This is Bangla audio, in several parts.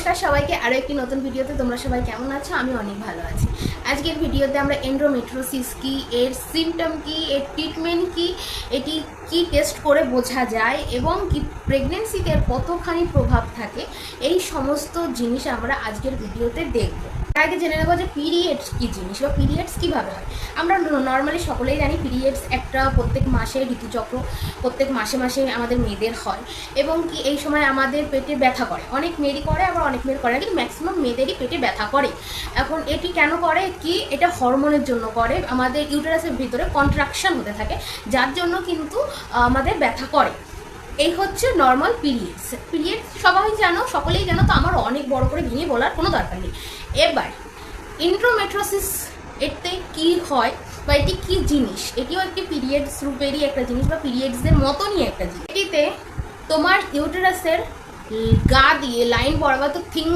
নমস্কার সবাইকে আরও একটি নতুন ভিডিওতে তোমরা সবাই কেমন আছো? আমি অনেক ভালো আছি। আজকের ভিডিওতে আমরা এন্ডোমেট্রিওসিস কি, এর সিমটম কি, এর ট্রিটমেন্ট কি, এটি কি টেস্ট করে বোঝা যায় এবং কি প্রেগনেন্সিতে কতখানি প্রভাব থাকে, এই সমস্ত জিনিস আমরা আজকের ভিডিওতে দেখব। তার আগে জেনে নেবো যে পিরিয়ডস কী জিনিস বা পিরিয়ডস কীভাবে হয়। আমরা নর্মালি সকলেই জানি পিরিয়ডস একটা প্রত্যেক মাসে ঋতুচক্র, প্রত্যেক মাসে মাসে আমাদের মেয়েদের হয় এবং কি এই সময় আমাদের পেটে ব্যথা করে। অনেক মেয়েরই করে, আবার অনেক মেয়ের করে না, কিন্তু ম্যাক্সিমাম মেয়েদেরই পেটে ব্যথা করে। এখন এটি কেন করে কি, এটা হরমোনের জন্য করে। আমাদের ইউটেরাসের ভিতরে কন্ট্রাকশন হতে থাকে, যার জন্য কিন্তু আমাদের ব্যথা করে। এই হচ্ছে নর্মাল পিরিয়ডস। পিরিয়ড সবাই জানো, সকলেই জানো, তো আমার অনেক বড় করে ভেঙে বলার কোনো দরকার নেই। এবার এন্ডোমেট্রিওসিস এতে কি হয় বা এটি কী জিনিস, এটিও একটি পিরিয়ডস রূপেরই একটা জিনিস বা পিরিয়ডসের মতনই একটা জিনিস। এটিতে তোমার ইউটেরাসের গা দিয়ে লাইন বরাবর তো থিঙ্ক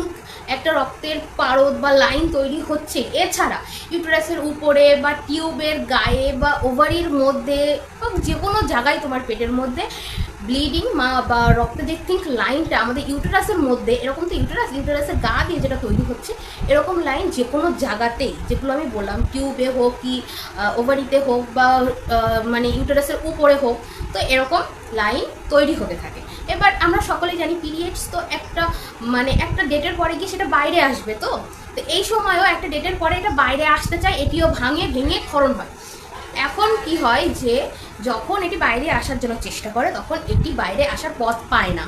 একটা রক্তের পারদ বা লাইন তৈরি হচ্ছে। এছাড়া ইউটেরাসের উপরে বা টিউবের গায়ে বা ওভারির মধ্যে বা যে কোনো জায়গায় তোমার পেটের মধ্যে ব্লিডিং বা রক্তের যে থিঙ্ক লাইনটা আমাদের ইউটেরাসের মধ্যে, এরকম তো ইউটেরাসের গা দিয়ে যেটা তৈরি হচ্ছে, এরকম লাইন যে কোনো জায়গাতেই, যেগুলো আমি বললাম টিউবে হোক কি ওভারিতে হোক বা মানে ইউটেরাসের উপরে হোক, তো এরকম লাইন তৈরি হতে থাকে। এবার আমরা সকলেই জানি পিরিয়ডস তো একটা ডেটের পরে গিয়ে সেটা বাইরে আসবে। তো এই সময়ও একটা ডেটের পরে এটা বাইরে আসতে চায়, এটিও ভেঙে ক্ষরণ হয়। এখন কি হয় যে যখন এটি বাইরে আসার জন্য চেষ্টা করে, তখন এটি বাইরে আসার পথ পায় না।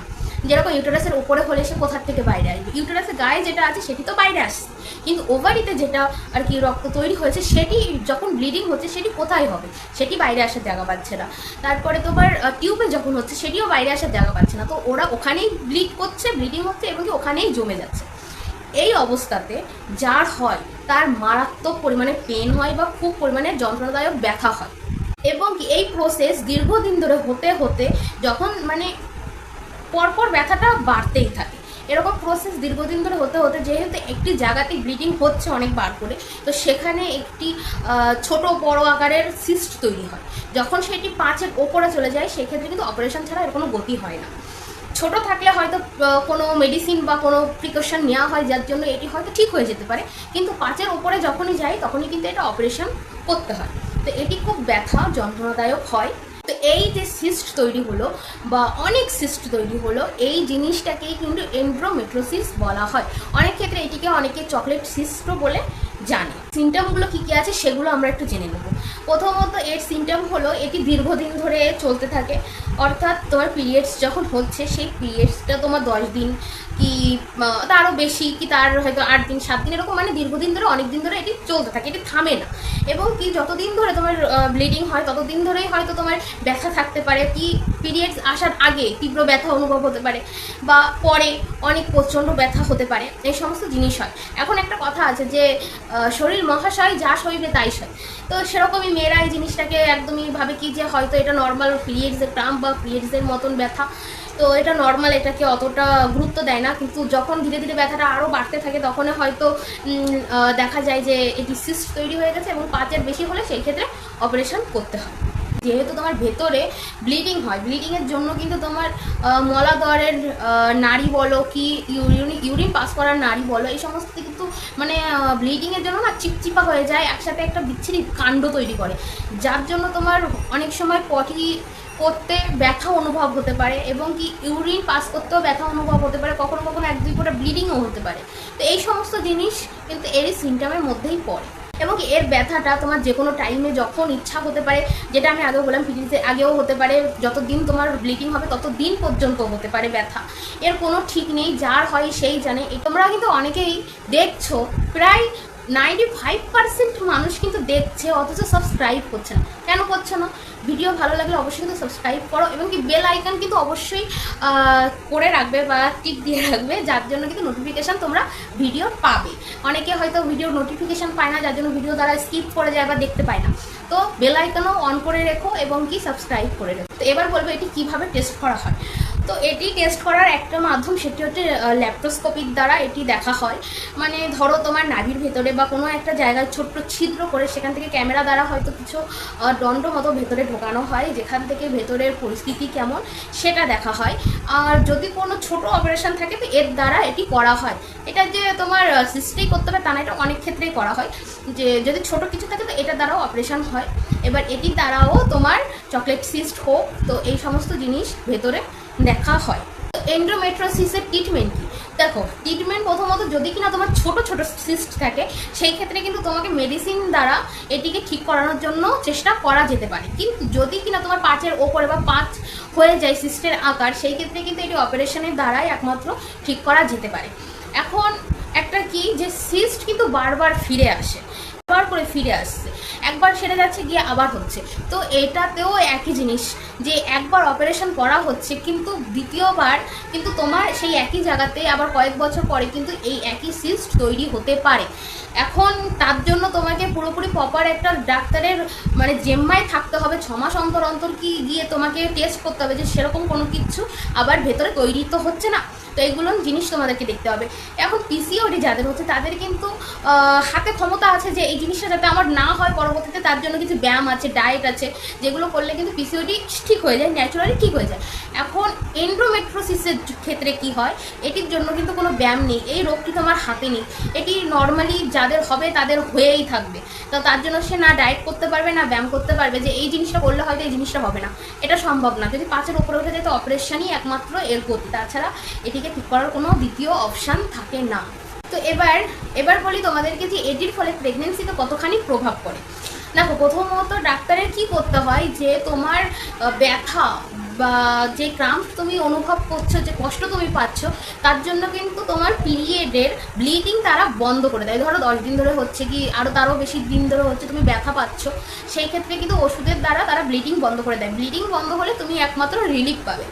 যেরকম ইউটেরাসের উপরে হলে সে কোথার থেকে বাইরে আসবে, ইউটেরাসের গায়ে যেটা আছে সেটি তো বাইরে আসছে, কিন্তু ওভারিতে যেটা আর কি রক্ত তৈরি হয়েছে সেটি যখন ব্লিডিং হচ্ছে সেটি কোথায় হবে, সেটি বাইরে আসার জায়গা পাচ্ছে না। তারপরে তোমার টিউবে যখন হচ্ছে সেটিও বাইরে আসার জায়গা পাচ্ছে না, তো ওরা ওখানেই ব্লিডিং হচ্ছে এবং কি ওখানেই জমে যাচ্ছে। এই অবস্থাতে যার হয় তার মারাত্মক পরিমাণে পেন হয় বা খুব পরিমাণে যন্ত্রণাদায়ক ব্যথা হয় এবং কি এই প্রসেস দীর্ঘদিন ধরে হতে হতে যখন পরপর ব্যথাটা বাড়তেই থাকে। এরকম প্রসেস দীর্ঘদিন ধরে হতে হতে যেহেতু একটি জায়গাতেই ব্লিডিং হচ্ছে অনেকবার করে, তো সেখানে একটি ছোট বড় আকারের সিস্ট তৈরি হয়। যখন সেটি 5-এর ওপরে চলে যায়, সেক্ষেত্রে কিন্তু অপারেশন ছাড়া এর কোনো গতি হয় না। ছোট থাকলে হয়তো কোনো মেডিসিন বা কোনো প্রিকশন নেওয়া হয়, যার জন্য এটি হয়তো ঠিক হয়ে যেতে পারে, কিন্তু 5-এর ওপরে যখনই যায় তখনই কিন্তু এটা অপারেশন করতে হয়। তো এটি খুব ব্যথা যন্ত্রণাদায়ক হয়। তো এই যে সিস্ট তৈরি হলো বা অনেক সিস্ট তৈরি হলো, এই জিনিসটাকেই কিন্তু এন্ডোমেট্রিওসিস বলা হয়। অনেক ক্ষেত্রে এটিকে অনেকে চকলেট সিস্টও বলে জানে। সিমটমগুলো কী কী আছে সেগুলো আমরা একটু জেনে নেব। প্রথমত এর সিমটম হলো এটি দীর্ঘদিন ধরে চলতে থাকে, অর্থাৎ তোমার পিরিয়ডস যখন হচ্ছে সেই পিরিয়ডসটা তোমার 10 দিন কি তারও বেশি কি তার হয়তো 8 দিন 7 দিন এরকম, মানে দীর্ঘদিন ধরে অনেক দিন ধরে এটি চলতে থাকে, এটি থামে না। এবং কি যতদিন ধরে তোমার ব্লিডিং হয় ততদিন ধরেই হয়তো তোমার ব্যথা থাকতে পারে, কি পিরিয়ডস আসার আগে তীব্র ব্যথা অনুভব হতে পারে বা পরে অনেক প্রচণ্ড ব্যথা হতে পারে, এই সমস্ত জিনিস হয়। এখন একটা কথা আছে যে শরীর মহাশয়, যা সইবে তাই সয়। তো সেরকমই মেয়েরা এই জিনিসটাকে একদমই ভাবে কি যে হয়তো এটা নর্মাল পিরিয়ডসের ক্রাম্প বা পিরিয়ডসের মতন ব্যথা, তো এটা নর্মাল, এটাকে অতটা গুরুত্ব দেয় না। কিন্তু যখন ধীরে ধীরে ব্যথাটা আরও বাড়তে থাকে তখন হয়তো দেখা যায় যে এটি সিস্ট তৈরি হয়ে গেছে এবং 5-এর বেশি হলে সেই ক্ষেত্রে অপারেশন করতে হয়। যেহেতু তোমার ভেতরে ব্লিডিং হয়, ব্লিডিংয়ের জন্য কিন্তু তোমার মলাদ্বারের নাড়ি বলো কি ইউরিন পাস করার নাড়ি বলো, এই সমস্ত কিন্তু মানে ব্লিডিংয়ের জন্য না চিপচিপা হয়ে যায়, একসাথে একটা বিচ্ছিরি কাণ্ড তৈরি করে, যার জন্য তোমার অনেক সময় পটি করতে ব্যথা অনুভব হতে পারে এবং কি ইউরিন পাস করতেও ব্যথা অনুভব হতে পারে, কখনো কখনো 1-2 ফোঁটা ব্লিডিংও হতে পারে। তো এই সমস্ত জিনিস কিন্তু এরই সিমটমের মধ্যেই পড়ে এবং এর ব্যথাটা তোমার যে কোনো টাইমে যখন ইচ্ছা হতে পারে, যেটা আমি আগেও বললাম পিরিয়ডসের আগেও হতে পারে, যতদিন তোমার ব্লিডিং হবে ততদিন পর্যন্ত হতে পারে ব্যথা, এর কোনো ঠিক নেই, যার হয় সেই জানে। তোমরা কিন্তু অনেকেই দেখছো, প্রায় 95% মানুষ কিন্তু দেখছে অথচ সাবস্ক্রাইব করছে না। কেন করছে না? ভিডিও ভালো লাগলে অবশ্যই কিন্তু সাবস্ক্রাইব করো এবং কি বেল আইকন কিন্তু অবশ্যই করে রাখবে বা টিক দিয়ে রাখবে, যার জন্য কিন্তু নোটিফিকেশান তোমরা ভিডিও পাবে। অনেকে হয়তো ভিডিওর নোটিফিকেশান পায় না, যার জন্য ভিডিও দ্বারা স্কিপ করে যায় বা দেখতে পায় না। তো বেল আইকনও অন করে রেখো এবং কি সাবস্ক্রাইব করে রেখো। তো এবার বলবো এটি কীভাবে টেস্ট করা হয়। তো এটি টেস্ট করার একটা মাধ্যম, সেটি হচ্ছে ল্যাপ্রোস্কোপিক দ্বারা এটি দেখা হয়। মানে ধরো তোমার নাভির ভেতরে বা কোনো একটা জায়গায় ছোট্ট ছিদ্র করে সেখান থেকে ক্যামেরা দ্বারা হয়তো কিছু দণ্ড মতো ভেতরে ঢোকানো হয়, যেখান থেকে ভেতরের পরিস্থিতি কেমন সেটা দেখা হয়। আর যদি কোনো ছোট অপারেশন থাকে তো এর দ্বারা এটি করা হয়। এটা যে তোমার সিস্টেই করতে হবে তা না, এটা অনেক ক্ষেত্রেই করা হয়। যে যদি ছোট কিছু থাকে তো এটার দ্বারাও অপারেশন হয়। এবার এটির দ্বারাও তোমার চকলেট সিস্ট হোক, তো এই সমস্ত জিনিস ভেতরে দেখা হয়। এন্ডোমেট্রোসিসের ট্রিটমেন্ট কি? দেখো, ট্রিটমেন্ট প্রথমত যদি কিনা তোমার ছোট ছোট সিস্ট থাকে সেই ক্ষেত্রে কিন্তু তোমাকে মেডিসিন দ্বারা এটিকে ঠিক করানোর জন্য চেষ্টা করা যেতে পারে। কিন্তু যদি কিনা তোমার 5-এর ওপরে বা 5 হয়ে যায় সিস্টের আকার, সেই ক্ষেত্রে কিন্তু এটি অপারেশনের দ্বারাই একমাত্র ঠিক করা যেতে পারে। এখন একটা কি, যে সিস্ট কিন্তু বারবার ফিরে আসে, বার করে ফিরে আসছে, একবার সেরে যাচ্ছে গিয়ে আবার হচ্ছে। তো এটাতেও একই জিনিস, যে একবার অপারেশন করা হচ্ছে কিন্তু দ্বিতীয়বার কিন্তু তোমার সেই একই জায়গাতে আবার কয়েক বছর পরে কিন্তু এই একই সিস্ট তৈরি হতে পারে। এখন তার জন্য তোমাকে পুরোপুরি প্রপার একটা ডাক্তারের মানে জেম্মায় থাকতে হবে, 6 মাস অন্তর অন্তর কি গিয়ে তোমাকে টেস্ট করতে হবে যে সেরকম কোনো কিছু আবার ভেতরে তৈরি তো হচ্ছে না। তো এইগুলো জিনিস তোমাদেরকে দেখতে হবে। এখন পিসিওডি যাদের হচ্ছে তাদের কিন্তু হাতে ক্ষমতা আছে যে এই জিনিসটা যাতে আমার না হয় পরবর্তীতে, তার জন্য কিছু ব্যায়াম আছে, ডায়েট আছে, যেগুলো করলে কিন্তু পিসিওডি ঠিক হয়ে যায়, ন্যাচুরালি ঠিক হয়ে যায়। এখন এন্ডোমেট্রোসিসের ক্ষেত্রে কি হয়, এটির জন্য কিন্তু কোনো ব্যায়াম নেই, এই রোগটি তোমার হাতে নেই, এটি নর্মালি যাদের হবে তাদের হয়েই থাকবে। তো তার জন্য সে না ডায়েট করতে পারবে না ব্যায়াম করতে পারবে যে এই জিনিসটা করলে হয়তো এই জিনিসটা হবে না, এটা সম্ভব না। যদি 5-এর উপরে উঠে যায় তো অপারেশনই একমাত্র এর গতি, তাছাড়া এটিকে ঠিক করার কোনো দ্বিতীয় অপশান থাকে না। তো এবার বলি তোমাদেরকে যে এটির ফলে প্রেগনেন্সিতে কতখানি প্রভাব পড়ে। দেখো, প্রথমত ডাক্তারের কি করতে হয়, যে তোমার ব্যথা বা যে ক্রাম্প তুমি অনুভব করছো, যে কষ্ট তুমি পাচ্ছ, তার জন্য কিন্তু তোমার পিরিয়ডের ব্লিডিং তারা বন্ধ করে দেয়। ধরো 10 দিন ধরে হচ্ছে কি তারও বেশি দিন ধরে হচ্ছে, তুমি ব্যথা পাচ্ছ, সেই ক্ষেত্রে কিন্তু ওষুধের দ্বারা তারা ব্লিডিং বন্ধ করে দেয়। ব্লিডিং বন্ধ হলে তুমি একমাত্র রিলিফ পাবে।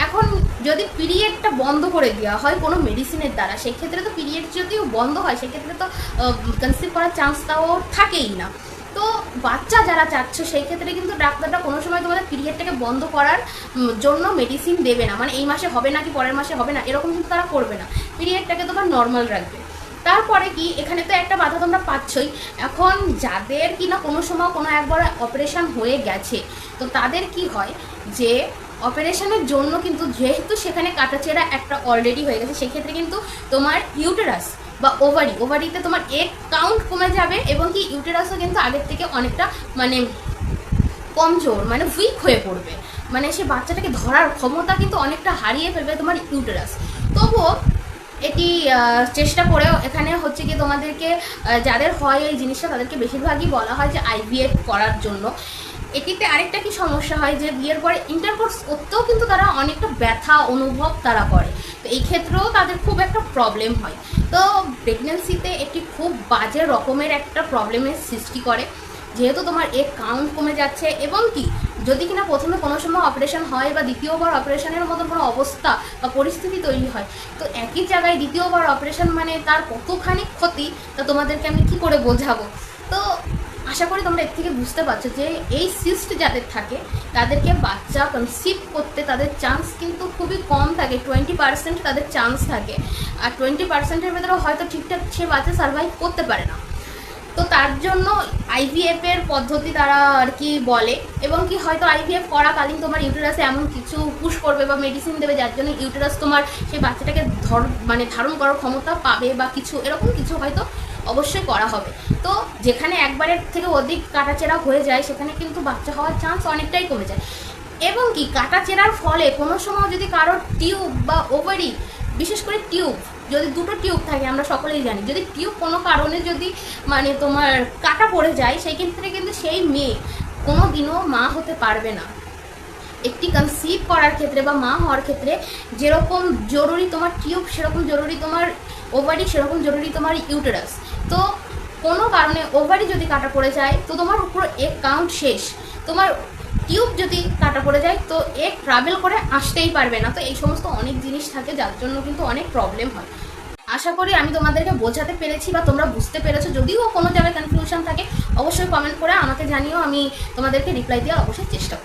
এখন যদি পিরিয়ডটা বন্ধ করে দেওয়া হয় কোনো মেডিসিনের দ্বারা, সেক্ষেত্রে তো পিরিয়ড যদিও বন্ধ হয় সেক্ষেত্রে তো কনসিভ করার চান্সটাও থাকেই না। তো বাচ্চা যারা চাচ্ছ সেই ক্ষেত্রে কিন্তু ডাক্তাররা কোনো সময় তোমাদের পিরিয়ডটাকে বন্ধ করার জন্য মেডিসিন দেবে না, মানে এই মাসে হবে না কি পরের মাসে হবে না এরকম কিন্তু তারা করবে না, পিরিয়ডটাকে তোমার নর্মাল রাখবে। তারপরে কি, এখানে তো একটা বাধা তোমরা পাচ্ছই। এখন যাদের কি না কোনো সময় কোনো একবার অপারেশন হয়ে গেছে, তো তাদের কি হয় যে অপারেশনের জন্য কিন্তু যেহেতু সেখানে কাটাছেঁড়া একটা অলরেডি হয়ে গেছে, সেক্ষেত্রে কিন্তু তোমার ইউটেরাস বা ওভারিতে তোমার এগ কাউন্ট কমে যাবে, এবং কি ইউটেরাসও কিন্তু আগের থেকে অনেকটা মানে কমজোর, মানে উইক হয়ে পড়বে, মানে সে বাচ্চাটাকে ধরার ক্ষমতা কিন্তু অনেকটা হারিয়ে ফেলবে তোমার ইউটেরাস। তবুও এটি চেষ্টা করেও এখানে হচ্ছে কি তোমাদেরকে যাদের হয় এই জিনিসটা তাদেরকে বেশিরভাগই বলা হয় যে আইভিএফ করার জন্য। এটিতে আরেকটা কি সমস্যা হয়, যে বিয়ের পরে ইন্টারকোর্স করতেও কিন্তু তারা অনেকটা ব্যথা অনুভব তারা করে, তো এই ক্ষেত্রেও তাদের খুব একটা প্রবলেম হয়। তো প্রেগনেন্সিতে একটি খুব বাজে রকমের একটা প্রবলেমের সৃষ্টি করে, যেহেতু তোমার এগ কাউন্ট কমে যাচ্ছে, এবং কি যদি কিনা প্রথমে কোনো সময় অপারেশন হয় বা দ্বিতীয়বার অপারেশনের মতো কোনো অবস্থা বা পরিস্থিতি তৈরি হয়, তো একই জায়গায় দ্বিতীয়বার অপারেশন মানে তার কতখানি ক্ষতি তা তোমাদেরকে আমি কি করে বোঝাবো। তো আশা করি তোমরা এর থেকে বুঝতে পারছো যে এই সিস্ট যাদের থাকে তাদেরকে বাচ্চা কনসিভ করতে তাদের চান্স কিন্তু খুবই কম থাকে, 20% তাদের চান্স থাকে, আর 20%-এর ভেতরে হয়তো ঠিকঠাক সে বাচ্চা সার্ভাইভ করতে পারে না। তো তার জন্য আইভিএফ এর পদ্ধতি তারা আর কি বলে, এবং কি হয়তো আইভিএফ করাকালীন তোমার ইউটেরাসে এমন কিছু পুশ করবে বা মেডিসিন দেবে যার জন্য ইউটেরাস তোমার সেই বাচ্চাটাকে ধারণ করার ক্ষমতা পাবে, বা কিছু এরকম কিছু হয়তো অবশ্যই করা হবে। তো যেখানে একবারের থেকে অধিক কাটাচেরা হয়ে যায় সেখানে কিন্তু বাচ্চা হওয়ার চান্স অনেকটাই কমে যায়। এবং কি কাটাচেরার ফলে কোনো সময় যদি কারোর টিউব বা ওভারি, বিশেষ করে টিউব, যদি দুটো টিউব থাকে আমরা সকলেই জানি, যদি টিউব কোনো কারণে যদি মানে তোমার কাটা পড়ে যায় সেই ক্ষেত্রে কিন্তু সেই মেয়ে কোনো দিনও মা হতে পারবে না। একটি কনসিভ করার ক্ষেত্রে বা মা হওয়ার ক্ষেত্রে যেরকম জরুরি তোমার টিউব, সেরকম জরুরি তোমার ওভারি, সেরকম জরুরি তোমার ইউটেরাস। তো কোনো কারণে ওভারি যদি কাটা পড়ে যায় তো তোমার পুরো এগ কাউন্ট শেষ, তোমার টিউব যদি কাটা পড়ে যায় তো এগ ট্রাভেল করে আসতেই পারবে না। তো এই সমস্ত অনেক জিনিস থাকে যার জন্য কিন্তু অনেক প্রবলেম হয়। আশা করি আমি তোমাদেরকে বোঝাতে পেরেছি বা তোমরা বুঝতে পেরেছো। যদিও কোনো জায়গায় কনফিউশন থাকে অবশ্যই কমেন্ট করে আমাকে জানিও, আমি তোমাদেরকে রিপ্লাই দেওয়ার অবশ্যই চেষ্টা করব।